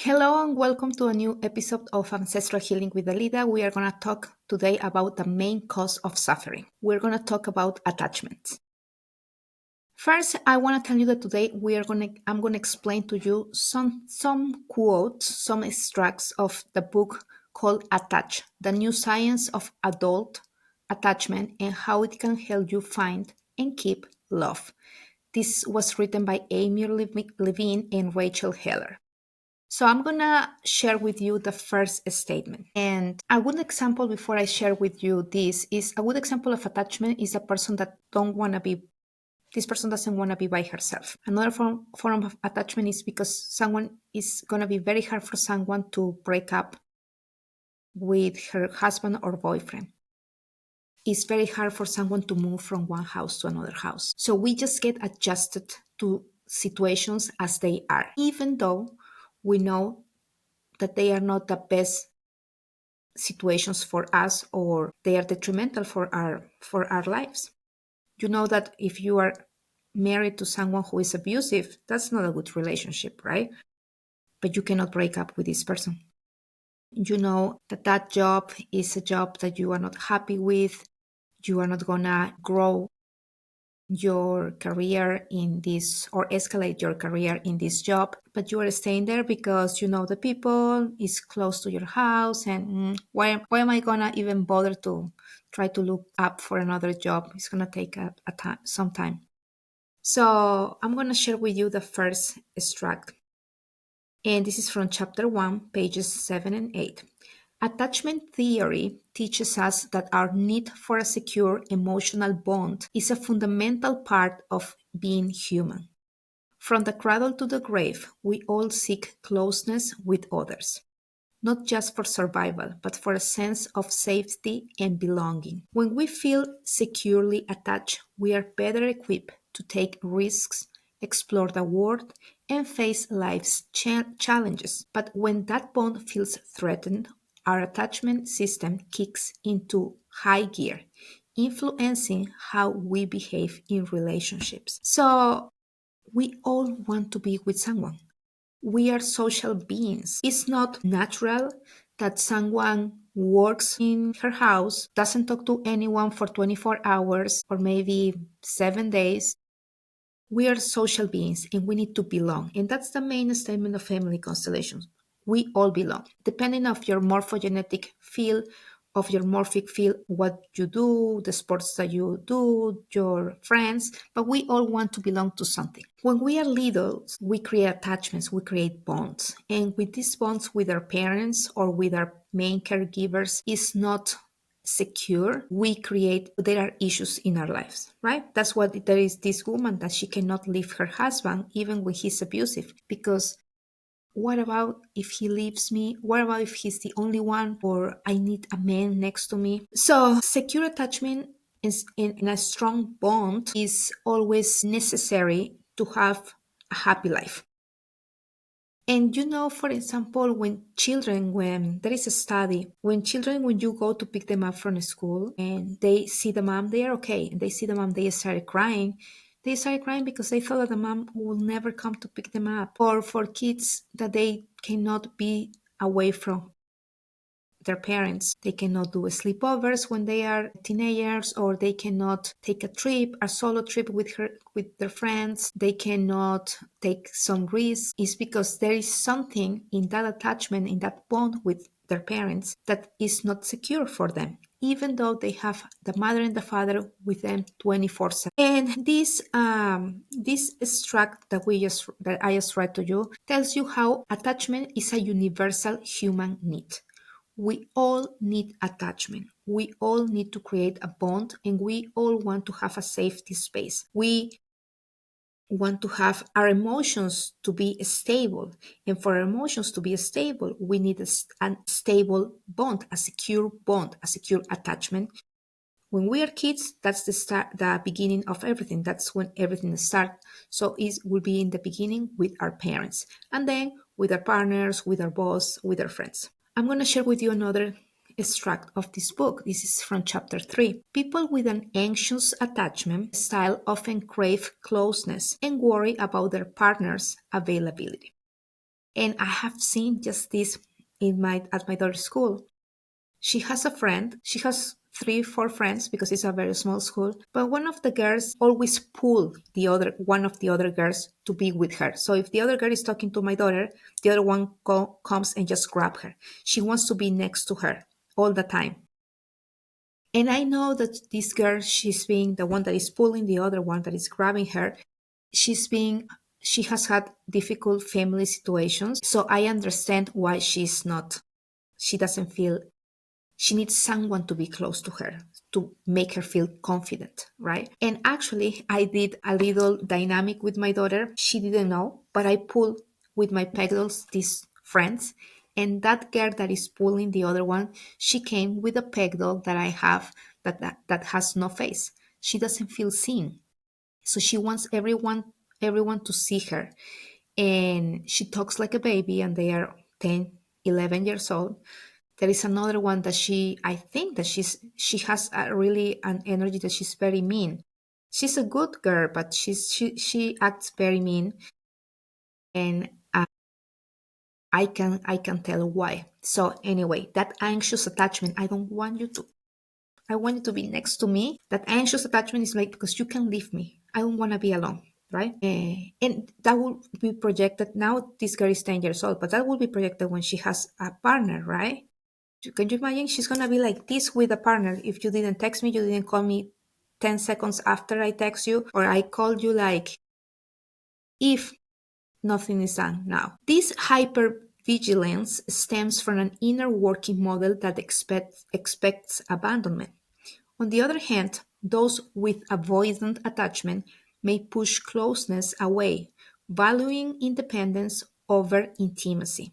Hello and welcome to a new episode of Ancestral Healing with Alida. We are going to talk today about the main cause of suffering. We're going to talk about attachment. First, I want to tell you that today I'm going to explain to you some quotes, some extracts of the book called Attach: The New Science of Adult Attachment and How It Can Help You Find and Keep Love. This was written by Amir, Levine and Rachel Heller. So I'm gonna share with you the first statement. And a good example before I share with you this is a good example of attachment is a person that don't wanna be this person doesn't want to be by herself. Another form of attachment is because someone is going to be very hard for someone to break up with her husband or boyfriend. It's very hard for someone to move from one house to another house. So we just get adjusted to situations as they are, even though we know that they are not the best situations for us or they are detrimental for our lives. You know that if you are married to someone who is abusive, that's not a good relationship, right? But you cannot break up with this person. You know that that job is a job that you are not happy with. You are not gonna grow your career in this or escalate your career in this job, but you are staying there because you know the people is close to your house and why am I gonna even bother to try to look up for another job? It's gonna take some time. So I'm gonna share with you the first extract, and this is from chapter 1, pages 7 and 8. Attachment theory teaches us that our need for a secure emotional bond is a fundamental part of being human. From the cradle to the grave, we all seek closeness with others, not just for survival, but for a sense of safety and belonging. When we feel securely attached, we are better equipped to take risks, explore the world, and face life's challenges. But when that bond feels threatened, our attachment system kicks into high gear, influencing how we behave in relationships. So, we all want to be with someone. We are social beings. It's not natural that someone works in her house, doesn't talk to anyone for 24 hours or maybe 7 days. We are social beings and we need to belong. And that's the main statement of family constellations. We all belong. Depending of your morphogenetic field, of your morphic field, what you do, the sports that you do, your friends, but we all want to belong to something. When we are little, we create attachments, we create bonds. And with these bonds with our parents or with our main caregivers is not secure, there are issues in our lives, right? That's what there is this woman that she cannot leave her husband even when he's abusive, because what about if he leaves me? What about if he's the only one, or I need a man next to me? So secure attachment is in a strong bond is always necessary to have a happy life. And you know, for example, when there is a study, when you go to pick them up from school and they see the mom, they are okay. And they see the mom, they started crying. They started crying because they thought that the mom will never come to pick them up. Or for kids that they cannot be away from their parents. They cannot do sleepovers when they are teenagers, or they cannot take a solo trip with their friends. They cannot take some risks. It's because there is something in that attachment, in that bond with their parents that is not secure for them, even though they have the mother and the father with them 24/7. And this extract that I just read to you tells you how attachment is a universal human need. We all need attachment. We all need to create a bond, and we all want to have a safety space. We want to have our emotions to be stable. And for our emotions to be stable, we need a stable bond, a secure bond, a secure attachment. When we are kids, that's the beginning of everything. That's when everything starts. So it will be in the beginning with our parents, and then with our partners, with our boss, with our friends. I'm going to share with you another extract of this book. This is from chapter 3. People with an anxious attachment style often crave closeness and worry about their partner's availability. And I have seen just this at my daughter's school. She has a friend. She has 3, 4 friends because it's a very small school. But one of the girls always pull one of the other girls to be with her. So if the other girl is talking to my daughter, the other one comes and just grab her. She wants to be next to her all the time. And I know that this girl, she's being the one that is pulling the other one that is grabbing her. She's being she has had difficult family situations. So I understand why she doesn't feel she needs someone to be close to her to make her feel confident, right? And actually, I did a little dynamic with my daughter. She didn't know, but I pulled with my pedals these friends. And that girl that is pulling the other one, she came with a pedal that I have that has no face. She doesn't feel seen. So she wants everyone to see her. And she talks like a baby, and they are 10, 11 years old. There is another one that I think that she has an energy that she's very mean. She's a good girl, but she acts very mean, and I can tell why. So anyway, that anxious attachment, I want you to be next to me. That anxious attachment is like, because you can leave me. I don't want to be alone, right? And that will be projected. Now this girl is 10 years old, but that will be projected when she has a partner, right? Can you imagine? She's gonna be like this with a partner. If you didn't text me, you didn't call me 10 seconds after I text you, or I called you like if nothing is done now. This hypervigilance stems from an inner working model that expects abandonment. On the other hand, those with avoidant attachment may push closeness away, valuing independence over intimacy,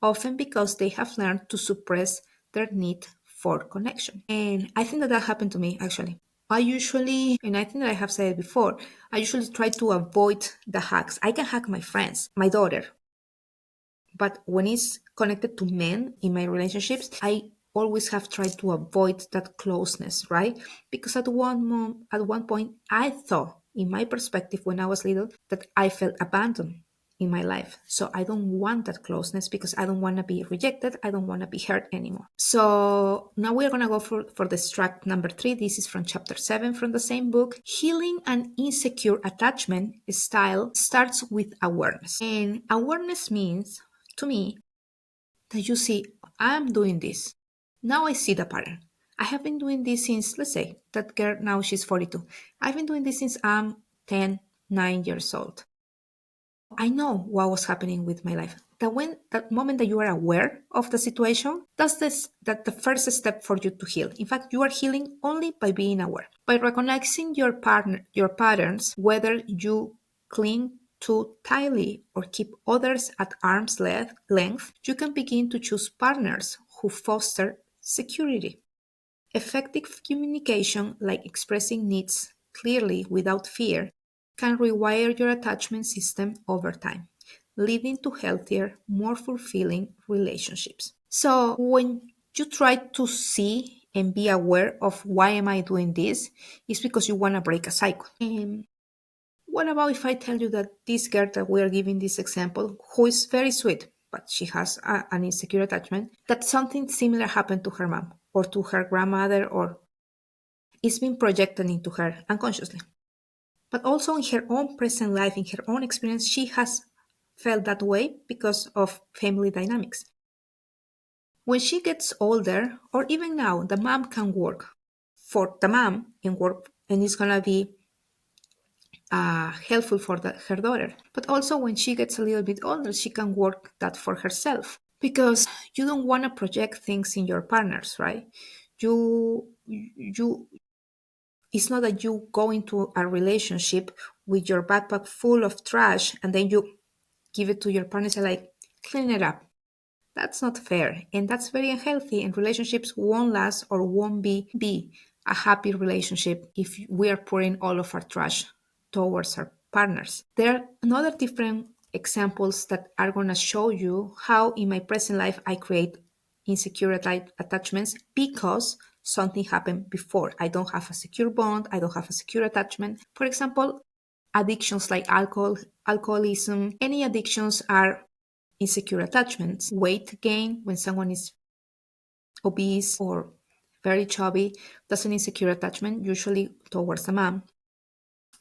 often because they have learned to suppress their need for connection. And I think that happened to me actually. And I think that I have said it before, I usually try to avoid the hugs. I can hug my friends, my daughter, but when it's connected to men in my relationships, I always have tried to avoid that closeness, right? Because at one point, I thought, in my perspective when I was little, that I felt abandoned in my life. So I don't want that closeness because I don't want to be rejected. I don't want to be hurt anymore. So now we're going to go for the track number 3. This is from chapter 7 from the same book. Healing an insecure attachment style starts with awareness. And awareness means, to me, that you see, I'm doing this. Now I see the pattern. I have been doing this since, let's say, that girl now she's 42. I've been doing this since I'm 10, 9 years old. I know what was happening with my life. That moment that you are aware of the situation, that the first step for you to heal. In fact, you are healing only by being aware. By recognizing your patterns, whether you cling too tightly or keep others at arm's length, you can begin to choose partners who foster security. Effective communication, like expressing needs clearly without fear, can rewire your attachment system over time, leading to healthier, more fulfilling relationships. So, when you try to see and be aware of why am I doing this, it's because you want to break a cycle. And what about if I tell you that this girl that we are giving this example, who is very sweet, but she has an insecure attachment, that something similar happened to her mom or to her grandmother, or it's been projected into her unconsciously. But also in her own present life, in her own experience, she has felt that way because of family dynamics. When she gets older, or even now, the mom can work for the mom and work, and it's gonna be helpful for her daughter. But also when she gets a little bit older, she can work that for herself because you don't want to project things in your partners, right? You it's not that you go into a relationship with your backpack full of trash and then you give it to your partner and say like, clean it up. That's not fair, and that's very unhealthy, and relationships won't last or won't be a happy relationship if we are pouring all of our trash towards our partners. There are another different examples that are going to show you how in my present life I create insecure attachments because something happened before. I don't have a secure bond, I don't have a secure attachment. For example, addictions like alcoholism, any addictions are insecure attachments. Weight gain, when someone is obese or very chubby, that's an insecure attachment, usually towards a man.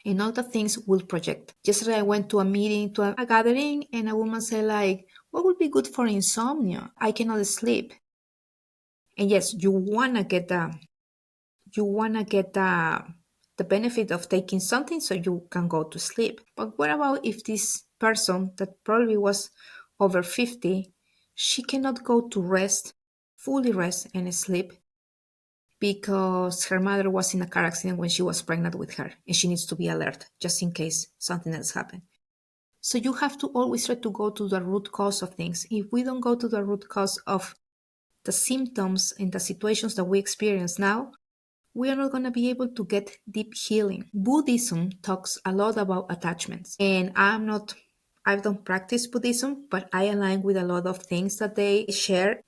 And all the things will project. Yesterday I went to a meeting, to a gathering, and a woman said like, what would be good for insomnia? I cannot sleep. And yes, you wanna get the benefit of taking something so you can go to sleep. But what about if this person that probably was over 50, she cannot go to rest, fully rest and sleep because her mother was in a car accident when she was pregnant with her and she needs to be alert just in case something else happened. So you have to always try to go to the root cause of things. If we don't go to the root cause of the symptoms and the situations that we experience now, we are not going to be able to get deep healing. Buddhism talks a lot about attachments, and I don't practice Buddhism, but I align with a lot of things that they share.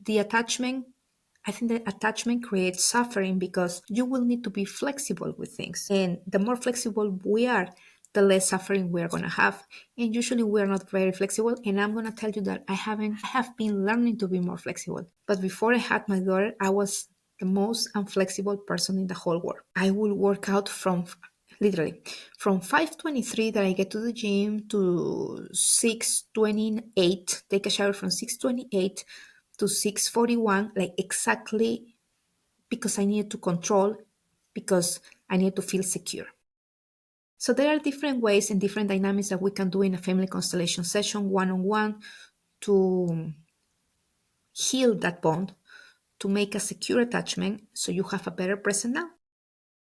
I think that attachment creates suffering because you will need to be flexible with things. And the more flexible we are, the less suffering we are going to have. And usually we are not very flexible. And I'm going to tell you that I have been learning to be more flexible. But before I had my daughter, I was the most unflexible person in the whole world. I will work out from literally from 5:23 that I get to the gym to 6:28, take a shower from 6:28 to 6:41, like exactly because I needed to control, because I needed to feel secure. So there are different ways and different dynamics that we can do in a family constellation session, one-on-one, to heal that bond, to make a secure attachment so you have a better present now.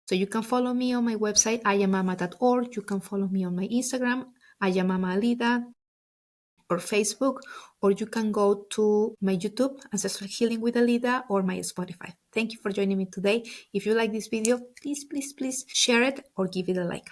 So you can follow me on my website, iamama.org. You can follow me on my Instagram, iamama.alida, or Facebook, or you can go to my YouTube, Ancestral Healing with Alida, or my Spotify. Thank you for joining me today. If you like this video, please, please, please share it or give it a like.